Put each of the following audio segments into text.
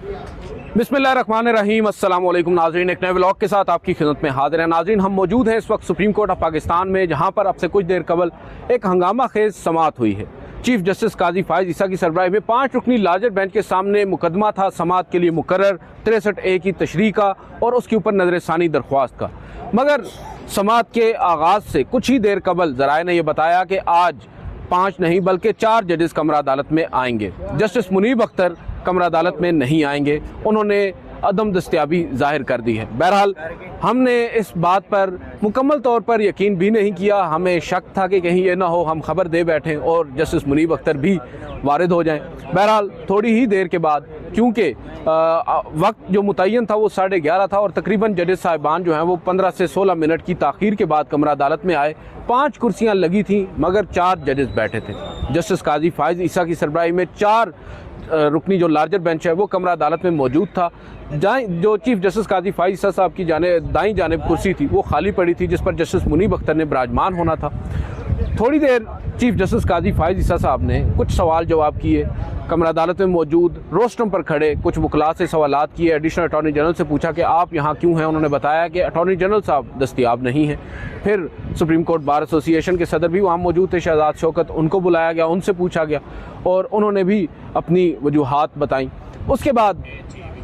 बिस्मिल्लाहिर्रहमानिर्रहीम। अस्सलाम वालेकुम नाज़रीन, एक नए व्लॉग के साथ आपकी खिदमत में हाजिर है। नाज़रीन, हम मौजूद हैं इस वक्त सुप्रीम कोर्ट ऑफ पाकिस्तान में, जहां पर अब से कुछ देर कबल एक हंगामा खेज समाअत हुई है। चीफ जस्टिस काजी फायज़ ईसा की सरबराही में 5 रुकनी लार्जर बेंच के सामने मुकदमा था समाअत के लिए मुकर्रर 63A की तशरीह का और उसके ऊपर नज़र-ए-सानी दरख्वास्त का। मगर समाअत के आगाज़ से कुछ ही देर कबल ज़राए ने यह बताया कि आज 5 नहीं बल्कि 4 जजेस कमरा अदालत में आएंगे। जस्टिस मुनीब अख्तर कमरा अदालत में नहीं आएंगे, उन्होंने अदम दस्तयाबी जाहिर कर दी है। बहरहाल हमने इस बात पर मुकम्मल तौर पर यकीन भी नहीं किया, हमें शक था कि कहीं ये ना हो हम खबर दे बैठें और जस्टिस मुनीब अख्तर भी वारिद हो जाएं। बहरहाल थोड़ी ही देर के बाद, क्योंकि वक्त जो मुतय्यन था वो 11:30 था और तकरीबन जजेस साहिबान जो हैं वो 15 से 16 मिनट की ताख़ीर के बाद कमरा अदालत में आए। 5 कुर्सियाँ लगी थीं मगर 4 जजेस बैठे थे। जस्टिस काजी फायज़ ईसा की सरबराही में 4 रुकनी जो लार्जर बेंच है वो कमरा अदालत में मौजूद था। जो चीफ जस्टिस काजी फायज़ ईसा साहब की दाईं जानिब कुर्सी थी वो खाली पड़ी थी, जिस पर जस्टिस मुनीब अख्तर ने विराजमान होना था। थोड़ी देर चीफ जस्टिस काजी फायज़ ईसा साहब ने कुछ सवाल जवाब किए, कमरा अदालत में मौजूद रोस्टम पर खड़े कुछ वकला से सवालात किए। एडिशनल अटॉर्नी जनरल से पूछा कि आप यहाँ क्यों हैं, उन्होंने बताया कि अटॉर्नी जनरल साहब दस्तयाब नहीं हैं। फिर सुप्रीम कोर्ट बार एसोसिएशन के सदर भी वहाँ मौजूद थे, शहजाद शौकत, उनको बुलाया गया, उनसे पूछा गया और उन्होंने भी अपनी वजूहात बताई। उसके बाद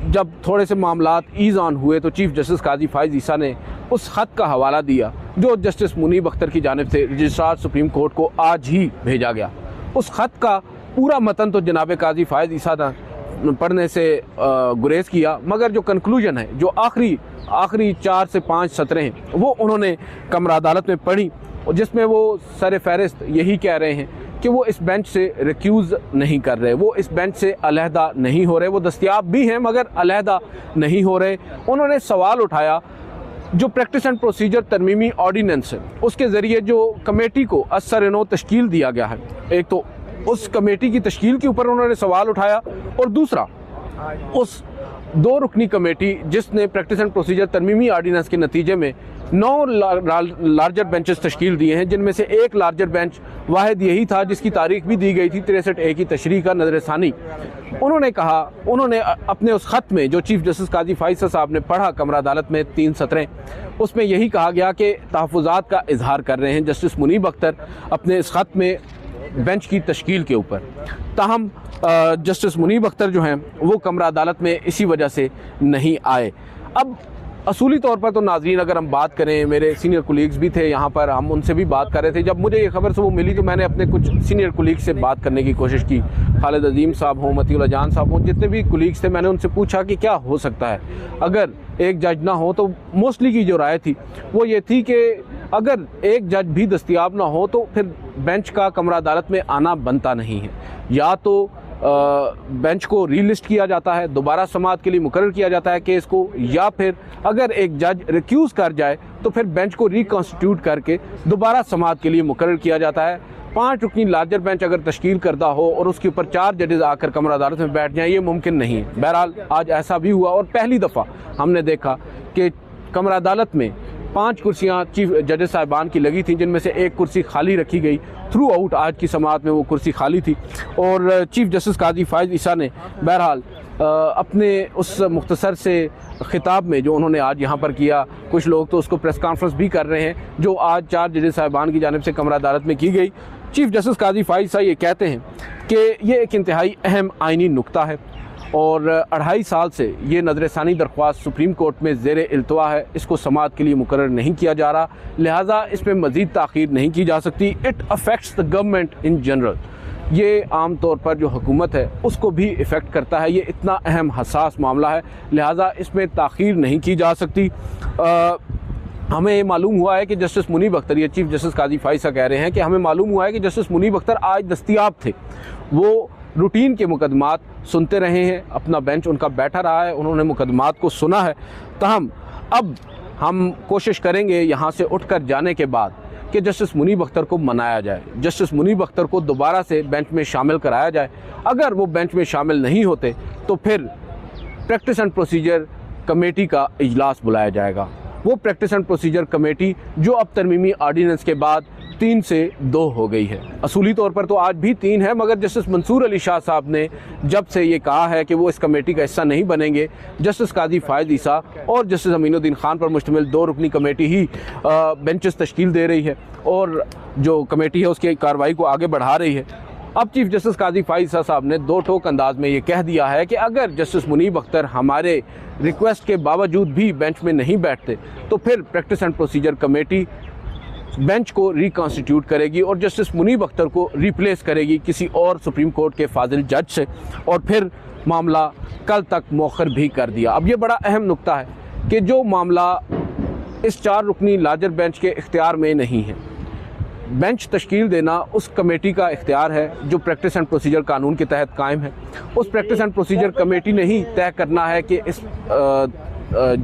जब थोड़े से मामलात ईज़ ऑन हुए तो चीफ जस्टिस काजी फायज़ ईसा ने उस ख़त का हवाला दिया जो जस्टिस मुनीब अख्तर की जानिब से रजिस्ट्रार सुप्रीम कोर्ट को आज ही भेजा गया। उस ख़त का पूरा मतन तो जनाब काजी फायज़ ईसा ने पढ़ने से गुरेज किया, मगर जो कंक्लूजन है, जो आखिरी 4 से 5 सतरें हैं, वो उन्होंने कमरा अदालत में पढ़ी, जिसमें वो सर फहरिस्त यही कह रहे हैं कि वो इस बेंच से रिक्यूज़ नहीं कर रहे, वो इस बेंच से अलहदा नहीं हो रहे, वो दस्तयाब भी हैं मगर अलहदा नहीं हो रहे। उन्होंने सवाल उठाया जो प्रैक्टिस एंड प्रोसीजर तरमीमी ऑर्डीनेंस है उसके ज़रिए जो कमेटी को असर-ए-नौ तश्कील दिया गया है, एक तो उस कमेटी की तश्कील के ऊपर उन्होंने सवाल उठाया और दूसरा उस 2 रुकनी कमेटी जिसने प्रैक्टिस एंड प्रोसीजर तरमीमी ऑर्डीनेंस के नतीजे में 9 लार्जर बेंचेस तश्कील दिए हैं, जिनमें से एक लार्जर बेंच वाहिद यही था जिसकी तारीख भी दी गई थी 63A की तशरीह का नज़र-ए-सानी। उन्होंने अपने उस ख़त में जो चीफ जस्टिस काजी फायज़ साहब ने पढ़ा कमरा अदालत में 3 सतरें, उसमें यही कहा गया कि तहफ़्फ़ुज़ात का इजहार कर रहे हैं जस्टिस मुनीब अख्तर अपने इस ख़त में बेंच की तश्कील के ऊपर। ताहम जस्टिस मुनीब अख्तर जो हैं वो कमरा अदालत में इसी वजह से नहीं आए। अब असूली तौर पर तो नाज़रीन अगर हम बात करें, मेरे सीनियर कुलीग्स भी थे यहाँ पर, हम उनसे भी बात कर रहे थे। जब मुझे ये खबर से वो मिली तो मैंने अपने कुछ सीनियर कुलीग्स से बात करने की कोशिश की, खालिद अजीम साहब हों, मतीउल्लाह जान साहब हों, जितने भी कुलीग्स थे, मैंने उनसे पूछा कि क्या हो सकता है अगर एक जज ना हो। तो मोस्टली की जो राय थी वो ये थी कि अगर एक जज भी दस्तयाब ना हो तो फिर बेंच का कमरा अदालत में आना बनता नहीं है। या तो बेंच को रीलिस्ट किया जाता है, दोबारा समाअत के लिए मुकर्रर किया जाता है केस को, या फिर अगर एक जज रिक्यूज़ कर जाए तो फिर बेंच को रिकॉन्स्टिट्यूट करके दोबारा समाअत के लिए मुकर्रर किया जाता है। 5 रुकनी लार्जर बेंच अगर तश्कील करदा हो और उसके ऊपर 4 जजेस आकर कमरा अदालत में बैठ जाएँ, ये मुमकिन नहीं है। बहरहाल आज ऐसा भी हुआ और पहली दफ़ा हमने देखा कि कमरा अदालत में 5 कुर्सियाँ चीफ जजेस साहिबान की लगी थी, जिनमें से एक कुर्सी खाली रखी गई। थ्रू आउट आज की समाअत में वो कुर्सी खाली थी और चीफ जस्टिस काजी फायज़ ईसा ने बहरहाल अपने उस मुख्तसर से खिताब में जो उन्होंने आज यहाँ पर किया, कुछ लोग तो उसको प्रेस कॉन्फ्रेंस भी कर रहे हैं, जो आज 4 जजेस साहिबान की जानिब से कमरा अदालत में की गई। चीफ जस्टिस काजी फायज़ ईसा ये कहते हैं कि ये एक इंतहाई अहम आइनी नुक्ता है और 2.5 साल से ये नज़र-ए-सानी दरख्वास्त सुप्रीम कोर्ट में ज़ेर इल्तवा है, इसको समाअत के लिए मुकर्रर नहीं किया जा रहा, लिहाजा इस पर मज़ीद ताख़ीर नहीं की जा सकती। It affects the government in general, ये आम तौर पर जो हुकूमत है उसको भी इफ़ेक्ट करता है, ये इतना अहम हसास मामला है, लिहाजा इसमें ताख़ीर नहीं की जा सकती। हमें ये मालूम हुआ है कि जस्टिस मुनीब अख्तर, ये चीफ जस्टिस काजी फायज़ कह रहे हैं कि हमें मालूम हुआ है कि जस्टिस मुनीब अख्तर आज दस्तयाब थे, वो रूटीन के मुकदमात सुनते रहे हैं, अपना बेंच उनका बैठा रहा है, उन्होंने मुकदमात को सुना है। ताहम अब हम कोशिश करेंगे यहाँ से उठकर जाने के बाद कि जस्टिस मुनीब अख्तर को मनाया जाए, जस्टिस मुनीब अख्तर को दोबारा से बेंच में शामिल कराया जाए। अगर वो बेंच में शामिल नहीं होते तो फिर प्रैक्टिस एंड प्रोसीजर कमेटी का इजलास बुलाया जाएगा। वो प्रैक्टिस एंड प्रोसीजर कमेटी जो अब तरमीमी ऑर्डीनेंस के बाद 3 से 2 हो गई है। असूली तौर पर तो आज भी 3 है, मगर जस्टिस मंसूर अली शाह साहब ने जब से ये कहा है कि वो इस कमेटी का हिस्सा नहीं बनेंगे, जस्टिस काजी फायद ईसा और जस्टिस अमीनुद्दीन खान पर मुश्तमिल 2 रुकनी कमेटी ही बेंचेस तश्कील दे रही है और जो कमेटी है उसकी कार्रवाई को आगे बढ़ा रही है। अब चीफ जस्टिस काजी फायद ईसा साहब ने 2 टोक अंदाज में ये कह दिया है कि अगर जस्टिस मुनीब अख्तर हमारे रिक्वेस्ट के बावजूद भी बेंच में नहीं बैठते तो फिर practice and procedure committee bench को रिकॉन्स्टिट्यूट करेगी और जस्टिस मुनीब अख्तर को रिप्लेस करेगी किसी और सुप्रीम कोर्ट के फाजिल जज से, और फिर मामला कल तक मौखर भी कर दिया। अब ये बड़ा अहम नुक्ता है कि जो मामला इस 4 रुकनी लार्जर बेंच के इख्तियार में नहीं है, बेंच तश्कील देना उस कमेटी का इख्तियार है जो प्रैक्टिस एंड प्रोसीजर कानून के तहत कायम है। उस प्रैक्टिस एंड प्रोसीजर कमेटी ने ही तय करना है कि इस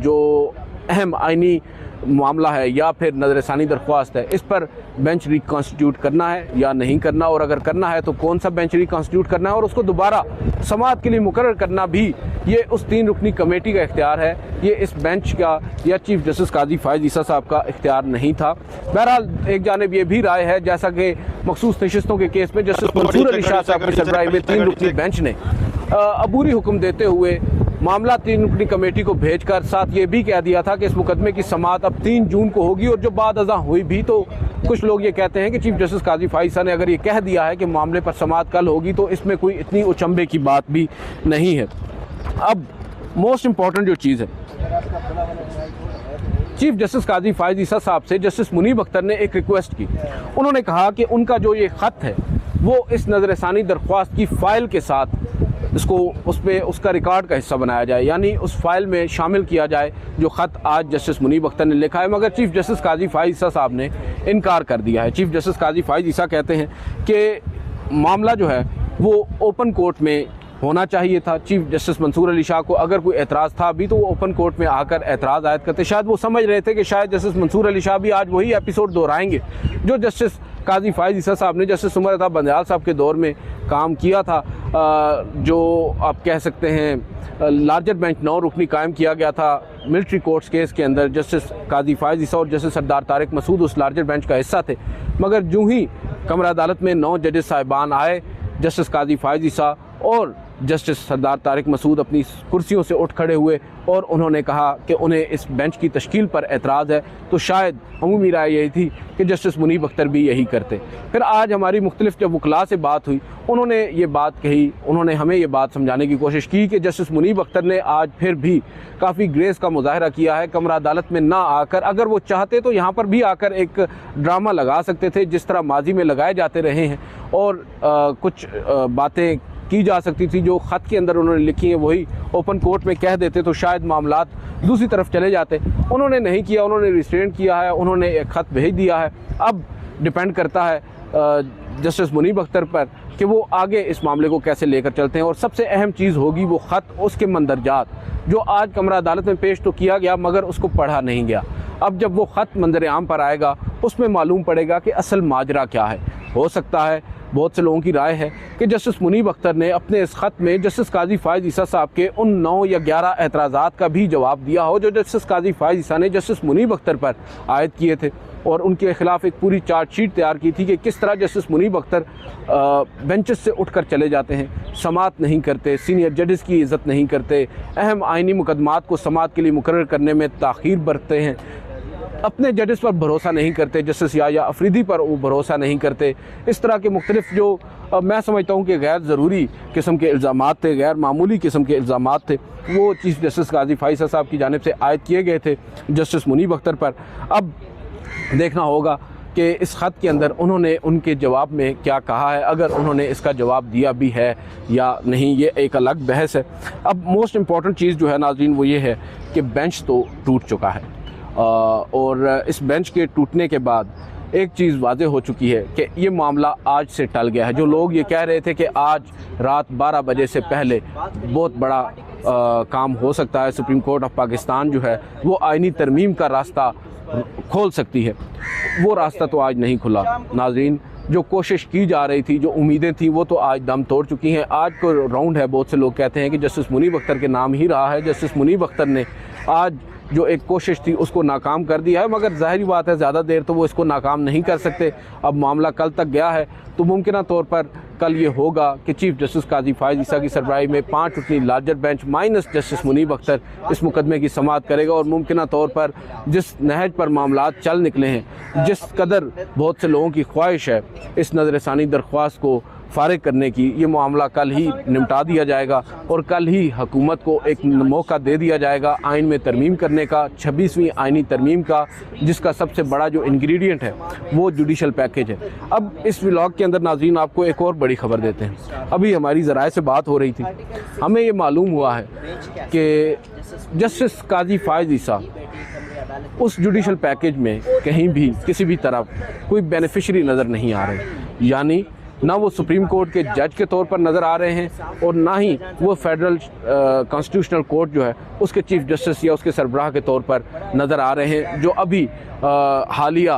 जो अहम आइनी मामला है या फिर नज़रसानी दरख्वास्त है, इस पर बेंच रिकॉन्स्टिट्यूट करना है या नहीं करना, और अगर करना है तो कौन सा बेंच रिकॉन्स्टिट्यूट करना है और उसको दोबारा समाअत के लिए मुकर्रर करना भी ये उस 3 रुकनी कमेटी का इख्तियार है। ये इस बेंच का या चीफ जस्टिस काजी फायद ईसा साहब का इख्तियार नहीं था। बहरहाल एक जानिब ये भी राय है, जैसा कि मखसूस नशिस्तों के केस में जस्टिस मंसूर अली शाह साहब की सरबराही में 3 रुकनी बेंच ने अबूरी हुक्म देते हुए मामला 3 रुकनी कमेटी को भेजकर साथ ये भी कह दिया था कि इस मुकदमे की समाअत अब 3 जून को होगी, और जो बाद अज़ां हुई भी तो कुछ लोग ये कहते हैं कि चीफ जस्टिस काजी फायद ईसा ने अगर ये कह दिया है कि मामले पर समाअत कल होगी तो इसमें कोई इतनी उचंबे की बात भी नहीं है। अब मोस्ट इम्पॉर्टेंट जो चीज़ है, चीफ जस्टिस काजी फायद ईसा साहब से जस्टिस मुनीब अख्तर ने एक रिक्वेस्ट की। उन्होंने कहा कि उनका जो ये ख़त है वो इस नज़रसानी दरख्वास्त की फ़ाइल के साथ इसको उसमें उसका रिकॉर्ड का हिस्सा बनाया जाए, यानी उस फाइल में शामिल किया जाए जो ख़त आज जस्टिस मुनीब अख्तर ने लिखा है। मगर चीफ जस्टिस काजी फायद ईसा साहब ने इनकार कर दिया है। चीफ जस्टिस काजी फायद ईसा कहते हैं कि मामला जो है वो ओपन कोर्ट में होना चाहिए था। चीफ जस्टिस मंसूर अली शाह को अगर कोई एतराज़ था भी तो वो ओपन कोर्ट में आकर एतराज़ आयद करते। शायद वो समझ रहे थे कि शायद जस्टिस मंसूर अली शाह भी आज वही एपिसोड दोहराएंगे जो जस्टिस काजी फायद ईसा साहब ने जस्टिस उमर अता बंदयाल साहब के दौर में काम किया था, जो आप कह सकते हैं लार्जर बेंच 9 रुकनी कायम किया गया था मिलिट्री कोर्ट्स केस के अंदर। जस्टिस काजी फायद ईसा और जस्टिस सरदार तारिक मसूद उस लार्जर बेंच का हिस्सा थे, मगर जो ही कमरा अदालत में 9 जजेस साहिबान आए, जस्टिस काजी फायद ईसा और जस्टिस सरदार तारिक मसूद अपनी कुर्सियों से उठ खड़े हुए और उन्होंने कहा कि उन्हें इस बेंच की तश्कील पर एतराज़ है, तो शायद अमूमी राय यही थी कि जस्टिस मुनीब अख्तर भी यही करते। फिर आज हमारी मुख्तलिफ जब वकला से बात हुई, उन्होंने ये बात कही, उन्होंने हमें ये बात समझाने की कोशिश की कि जस्टिस मुनीब अख्तर ने आज फिर भी काफ़ी ग्रेस का मुजाहरा किया है। कमरा अदालत में ना आकर, अगर वो चाहते तो यहाँ पर भी आकर एक ड्रामा लगा सकते थे जिस तरह माजी में लगाए जाते रहे हैं, और कुछ बातें की जा सकती थी जो ख़त के अंदर उन्होंने लिखी हैं वही ओपन कोर्ट में कह देते तो शायद मामलात दूसरी तरफ चले जाते। उन्होंने नहीं किया, उन्होंने रिस्ट्रेन किया है, उन्होंने एक ख़त भेज दिया है। अब डिपेंड करता है जस्टिस मुनीब अख्तर पर कि वो आगे इस मामले को कैसे लेकर चलते हैं, और सबसे अहम चीज़ होगी वो ख़त, उसके मंदरजात जो आज कमरा अदालत में पेश तो किया गया मगर उसको पढ़ा नहीं गया। अब जब वो ख़त मंजर आम पर आएगा उसमें मालूम पड़ेगा कि असल माजरा क्या है। हो सकता है, बहुत से लोगों की राय है कि जस्टिस मुनीब अख्तर ने अपने इस ख़त में जस्टिस काजी फायद ईसा साहब के उन 9 या 11 एतराज़ात का भी जवाब दिया हो जो जस्टिस काजी फायद ईसा ने जस्टिस मुनीब अख्तर पर आयद किए थे, और उनके ख़िलाफ़ एक पूरी चार्जशीट तैयार की थी कि किस तरह जस्टिस मुनीब अख्तर बेंचेस से उठकर चले जाते हैं, समाअत नहीं करते, सीनियर जजेस की इज़्ज़त नहीं करते, अहम आइनी मुकदमात को समाअत के लिए मुकर्रर करने में ताख़ीर बरतते हैं, अपने जजेस पर भरोसा नहीं करते, जस्टिस या अफरीदी पर वो भरोसा नहीं करते। इस तरह के मुख्तलिफ जो मैं समझता हूँ कि गैर ज़रूरी किस्म के इल्ज़ामात थे, गैर मामूली किस्म के इल्ज़ामात थे, वो चीफ जस्टिस काजी फायद ईसा साहब की जानिब से आयद किए गए थे जस्टिस मुनीब अख्तर पर। अब देखना होगा कि इस ख़त के अंदर उन्होंने उनके जवाब में क्या कहा है, अगर उन्होंने इसका जवाब दिया भी है या नहीं, ये एक अलग बहस है। अब मोस्ट इम्पॉर्टेंट चीज़ जो है नाज़रीन वो ये है कि बेंच तो टूट चुका है, और इस बेंच के टूटने के बाद एक चीज़ वाज़ेह हो चुकी है कि ये मामला आज से टल गया है। जो लोग ये कह रहे थे कि आज रात 12 बजे से पहले बहुत बड़ा काम हो सकता है, सुप्रीम कोर्ट ऑफ पाकिस्तान जो है वो आइनी तरमीम का रास्ता खोल सकती है, वो रास्ता तो आज नहीं खुला नाज़रीन। जो कोशिश की जा रही थी, जो उम्मीदें थी, वो तो आज दम तोड़ चुकी हैं। आज को राउंड है, बहुत से लोग कहते हैं कि जस्टिस मुनीब अख्तर के नाम ही रहा है। जस्टिस मुनीब अख्तर ने आज जो एक कोशिश थी उसको नाकाम कर दिया है, मगर ज़ाहिरी बात है ज़्यादा देर तो वो इसको नाकाम नहीं कर सकते। अब मामला कल तक गया है तो मुमकिन तौर पर कल ये होगा कि चीफ जस्टिस काजी फायज़ ईसा की सरबराही में 5 रुकनी larger bench minus justice Munib Akhtar इस मुकदमे की समाअत करेगा और मुमकिन तौर पर जिस नहज पर मामला चल निकले हैं, जिस कदर बहुत से लोगों की ख्वाहिश है इस नज़रसानी दरख्वास्त को फ़ारिग करने की, ये मामला कल ही निपटा दिया जाएगा और कल ही हुकूमत को एक मौका दे दिया जाएगा आइन में तरमीम करने का, 26वीं आइनी तरमीम का, जिसका सबसे बड़ा जो इंग्रेडिएंट है वो जुडिशल पैकेज है। अब इस व्लॉग के अंदर नाज़रीन आपको एक और बड़ी खबर देते हैं। अभी हमारी ज़राए से बात हो रही थी, हमें ये मालूम हुआ है कि जस्टिस काजी फायज़ ईसा उस जुडिशल पैकेज में कहीं भी किसी भी तरफ कोई बेनिफिशरी नज़र नहीं आ रहे, यानी ना वो सुप्रीम कोर्ट के जज के तौर पर नज़र आ रहे हैं और ना ही वो फेडरल कॉन्स्टिट्यूशनल कोर्ट जो है उसके चीफ जस्टिस या उसके सरबराह के तौर पर नज़र आ रहे हैं, जो अभी हालिया,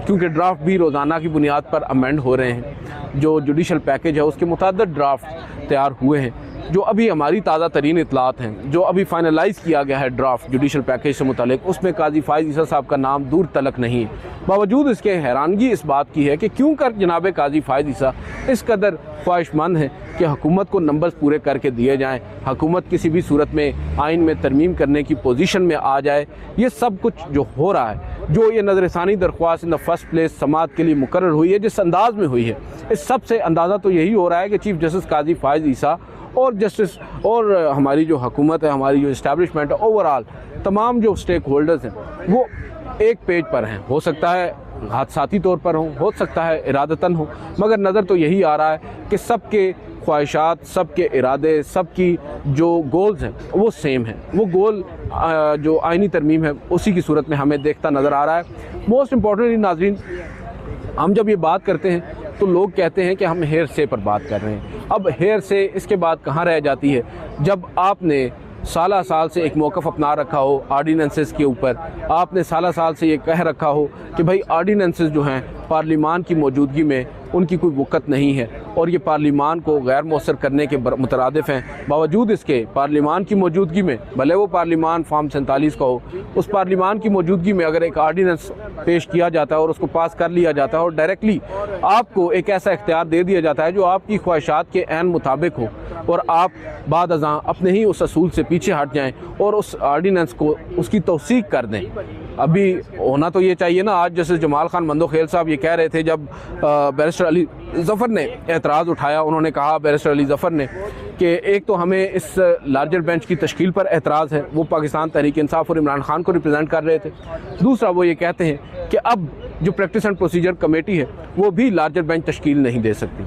क्योंकि ड्राफ्ट भी रोज़ाना की बुनियाद पर अमेंड हो रहे हैं, जो जुडिशल पैकेज है उसके मुतअद्दिद ड्राफ्ट तैयार हुए हैं, जो अभी हमारी ताज़ा तरीन इतलात हैं, जो अभी फाइनलाइज़ किया गया है ड्राफ्ट जुडिशल पैकेज से मुतालिक, उसमें काजी फायज़ ईसा साहब का नाम दूर तलक नहीं है। बावजूद इसके हैरानगी इस बात की है कि क्यों कर जनाब काजी फायज़ ईसा इस कदर ख्वाहिशमंद हैं कि हुकूमत को नंबर्स पूरे करके दिए जाएं, हुकूमत किसी भी सूरत में आइन में तरमीम करने की पोजीशन में आ जाए। ये सब कुछ जो हो रहा है, जो ये नज़रसानी दरख्वास्त इन द फर्स्ट प्लेस समाअत के लिए मुकर्रर हुई है, जिस अंदाज में हुई है, इस सब से अंदाज़ा तो यही हो रहा है कि चीफ जस्टिस काजी फायज़ ईसा और जस्टिस और हमारी जो हुकूमत है, हमारी जो इस्टेब्लिशमेंट है, ओवरऑल तमाम जो स्टेक होल्डर्स हैं वो एक पेज पर हैं। हो सकता है हादसाती तौर पर हो सकता है इरादतन हो, मगर नज़र तो यही आ रहा है कि सबके ख्वाहिशात, सबके इरादे, सबकी जो गोल्स हैं वो सेम हैं। वो गोल जो आइनी तरमीम है उसी की सूरत में हमें देखता नज़र आ रहा है। मोस्ट इम्पॉर्टेंटली नाज़रीन, हम जब ये बात करते हैं तो लोग कहते हैं कि हम हेयर से पर बात कर रहे हैं। अब हेयर से इसके बाद कहाँ रह जाती है, जब आपने साल से एक मौक़िफ़ अपना रखा हो आर्डीनेंसेस के ऊपर, आपने साल से ये कह रखा हो कि भाई आर्डीनेंसेस जो हैं पार्लिमान की मौजूदगी में उनकी कोई वक़्त नहीं है और ये पार्लिमान को गैर मौसर करने के मुतरादिफ़ हैं। बावजूद इसके पार्लिमान की मौजूदगी में, भले वो पार्लिमान फॉर्म 47 का हो, उस पार्लिमान की मौजूदगी में अगर एक आर्डीनेंस पेश किया जाता है और उसको पास कर लिया जाता है और डायरेक्टली आपको एक ऐसा इख्तियार दे दिया जाता है जो आपकी ख्वाहिशात के ऐन मुताबिक हो और आप बाद अज़ां अपने ही उस असूल से पीछे हट जाएँ और उस आर्डीनेंस को उसकी तौसीक कर दें। अभी होना तो ये चाहिए ना। आज जस्टिस जमाल खान मंदोखेल साहब ये कह रहे थे जब बैरिस्टर अली ज़फ़र ने एतराज़ उठाया, उन्होंने कहा बैरिस्टर अली ज़फ़र ने कि एक तो हमें इस लार्जर बेंच की तश्कील पर एतराज़ है, वो पाकिस्तान तहरीक इंसाफ और इमरान खान को रिप्रेजेंट कर रहे थे। दूसरा वो ये कहते हैं कि अब जो प्रैक्टिस एंड प्रोसीजर कमेटी है वो भी लार्जर बेंच तश्कील नहीं दे सकती।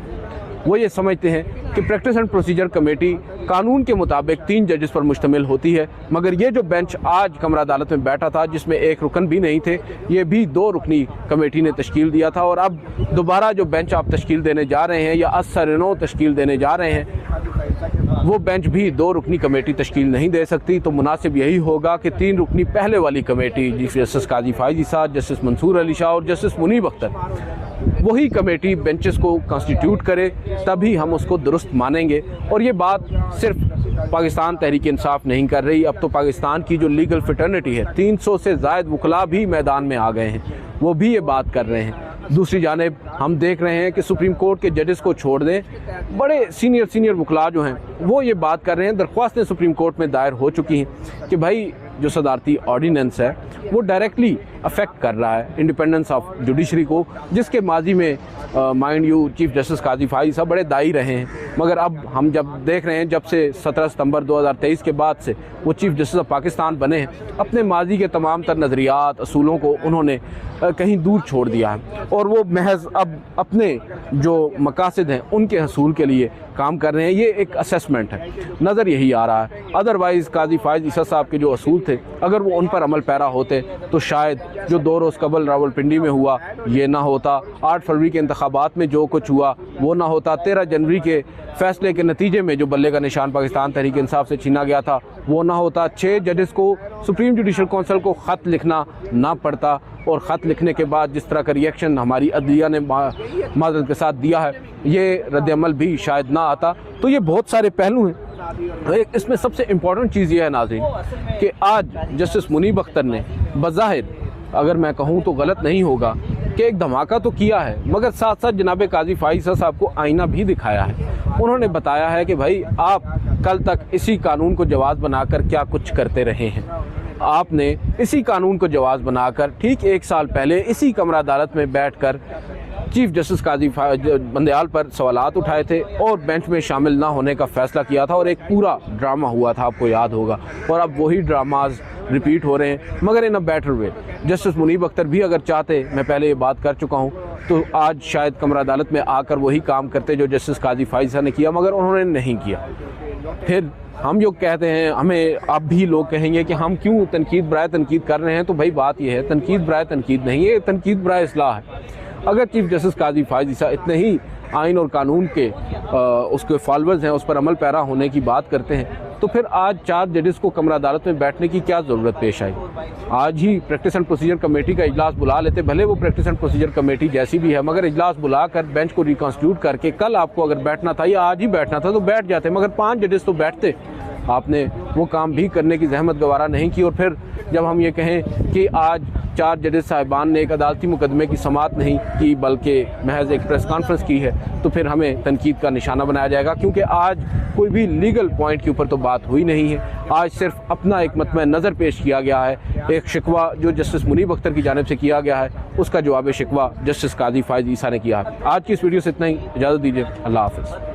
वो ये समझते हैं कि प्रैक्टिस एंड प्रोसीजर कमेटी कानून के मुताबिक 3 जजेस पर मुश्तमिल होती है, मगर ये जो बेंच आज कमरा अदालत में बैठा था जिसमें एक रुकन भी नहीं थे, ये भी 2 रुकनी कमेटी ने तश्कील दिया था और अब दोबारा जो बेंच आप तश्कील देने जा रहे हैं या असरनो तश्कील देने जा रहे हैं, वो बेंच भी 2 रुकनी कमेटी तश्कील नहीं दे सकती। तो मुनासिब यही होगा कि 3 रुकनी पहले वाली committee, chief justice Qazi Faez ईसा, जस्टिस मंसूर अली शाह और जस्टिस मुनीब अख्तर, वही कमेटी बेंचेस को कॉन्स्टिट्यूट करे, तभी हम उसको दुरुस्त मानेंगे। और ये बात सिर्फ पाकिस्तान तहरीक इंसाफ नहीं कर रही, अब तो पाकिस्तान की जो लीगल फ्रेटर्निटी है, 300 से ज़ायद वकला भी मैदान में आ गए हैं, वो भी ये बात कर रहे हैं। दूसरी जानिब हम देख रहे हैं कि सुप्रीम कोर्ट के जजेस को छोड़ दें, बड़े सीनियर वकला जो हैं वो ये बात कर रहे हैं, दरख्वास्तें सुप्रीम कोर्ट में दायर हो चुकी हैं कि भाई जो सदारती ऑर्डिनेंस है वो डायरेक्टली अफेक्ट कर रहा है इंडिपेंडेंस ऑफ जुडिशरी को, जिसके माजी में mind you chief justice Qazi Faez ईसा बड़े दाई रहे हैं। मगर अब हम जब देख रहे हैं, जब से 17 सितंबर 2023 के बाद से वो चीफ जस्टिस ऑफ पाकिस्तान बने हैं, अपने माजी के तमाम तर नज़रियात, असूलों को उन्होंने कहीं दूर छोड़ दिया है और वो महज अब अपने जो मकासद हैं उनके हसूल के लिए काम कर रहे हैं। ये एक असेसमेंट है, नज़र यही आ रहा है। अदरवाइज़ काजी फायज़ ईसा साहब के जो असूल थे, अगर वो उन पर अमल पैरा होते तो शायद जो 2 रोज़ कबल रावलपिंडी में हुआ ये ना होता, 8 फरवरी के इंतखाबात में जो कुछ हुआ वो ना होता, 13 जनवरी के फैसले के नतीजे में जो बल्ले का निशान पाकिस्तान तहरीक इंसाफ से छीना गया था वो ना होता, 6 जजेस को सुप्रीम जुडिशल कौंसिल को ख़त लिखना ना पड़ता और ख़त लिखने के बाद जिस तरह का रिएक्शन हमारी अदलिया ने माजरत के साथ दिया है, ये रद्द अमल भी शायद ना आता। तो ये बहुत सारे पहलू हैं इसमें सबसे इम्पोर्टेंट चीज़ ये है नाज़रीन कि आज जस्टिस मुनीब अख्तर ने बज़ाहिर, अगर मैं कहूँ तो गलत नहीं होगा, कि एक धमाका तो किया है, मगर साथ साथ जनाब काजी फाइज़ साहब को आईना भी दिखाया है। उन्होंने बताया है कि भाई आप कल तक इसी कानून को जवाज़ बनाकर क्या कुछ करते रहे हैं। आपने इसी कानून को जवाज़ बनाकर ठीक 1 साल पहले इसी कमरा अदालत में बैठकर चीफ जस्टिस काजी बंदयाल पर सवालात उठाए थे और बेंच में शामिल ना होने का फ़ैसला किया था और एक पूरा ड्रामा हुआ था, आपको याद होगा। और अब वही ड्रामाज रिपीट हो रहे हैं, मगर in a better way. Justice Munib Akhtar भी अगर चाहते, मैं पहले ये बात कर चुका हूँ, तो आज शायद कमरा अदालत में आकर वही काम करते जो जस्टिस काजी फाइज़ ने किया, मगर उन्होंने नहीं किया। फिर हम जो कहते हैं, हमें अब भी लोग कहेंगे कि हम क्यों तनकीद बराए तनकीद कर रहे हैं, तो भाई बात यह है, तनकीद बराए तनकीद नहीं है, तनकीद बराए इस्लाह है। अगर चीफ जस्टिस काजी फाइज़ ईसा इतने ही आइन और कानून के उसके फॉलोअर्स हैं, उस पर अमल पैरा होने की बात करते हैं, तो फिर आज 4 जजेस को कमरा अदालत में बैठने की क्या ज़रूरत पेश आई? आज ही प्रैक्टिस एंड प्रोसीजर कमेटी का इजलास बुला लेते, भले वो प्रैक्टिस एंड प्रोसीजर कमेटी जैसी भी है, मगर इजलास बुलाकर बेंच को रिकॉन्स्टिट्यूट करके कल आपको अगर बैठना था या आज ही बैठना था तो बैठ जाते, मगर 5 जजेस तो बैठते। आपने वो काम भी करने की जहमत गवारा नहीं की। और फिर जब हम ये कहें कि आज 4 जजेस साहिबान ने एक अदालती मुकदमे की समाअत नहीं की बल्कि महज एक प्रेस कॉन्फ्रेंस की है, तो फिर हमें तनकीद का निशाना बनाया जाएगा, क्योंकि आज कोई भी लीगल पॉइंट के ऊपर तो बात हुई नहीं है। आज सिर्फ अपना एक मतमे नज़र पेश किया गया है, एक शिकवा जो जस्टिस मुनीब अख्तर की जानिब से किया गया है, उसका जवाब शिकवा जस्टिस काजी फाइज़ ईसा ने किया है। आज की इस वीडियो से इतना ही, इजाज़त दीजिए, अल्लाह हाफ़िज़।